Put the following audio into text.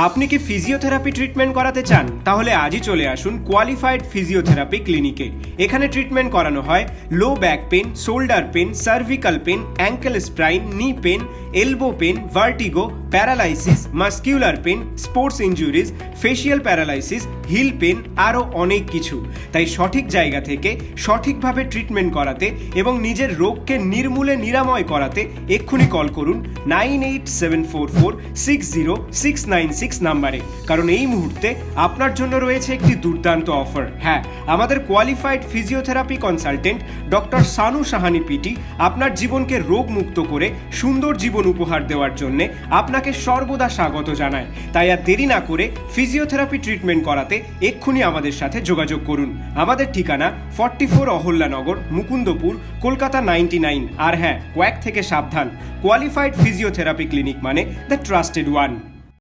আপনি কি physiotherapy treatment করাতে চান? তাহলে আজই চলে আসুন কোয়ালিফাইড ফিজিওথেরাপি ক্লিনিকে। এখানে ট্রিটমেন্ট করানো হয় low back pain, shoulder pain, cervical pain, ankle sprain, knee pain, elbow pain, vertigo, paralysis, muscular pain, sports injuries, facial paralysis, heel pain, আরও অনেক কিছু। তাই সঠিক জায়গা থেকে সঠিকভাবে ট্রিটমেন্ট করাতে এবং নিজের রোগকে নির্মূলে নিরাময় করাতে এক্ষুনি কল করুন 9874460696 নাম্বারে। কারণ এই মুহূর্তে আপনার জন্য রয়েছে একটি দুর্দান্ত অফার। হ্যাঁ, আমাদের qualified physiotherapy consultant doctor Sanu Sahani PT আপনার জীবনকে রোগমুক্ত করে সুন্দর জীবন উপহার দেওয়ার জন্য আপনাকে সর্বদা স্বাগত জানায়। তাই আর দেরি না করে ফিজিওথেরাপি ট্রিটমেন্ট করাতে এক্ষুনি আমাদের সাথে যোগাযোগ করুন। আমাদের ঠিকানা 44 অহল্যানগর, মুকুন্দপুর, কলকাতা 99। আর হ্যাঁ, কোয়াক থেকে সাবধান। কোয়ালিফাইড ফিজিওথেরাপি ক্লিনিক মানে দ্য ট্রাস্টেড ওয়ান।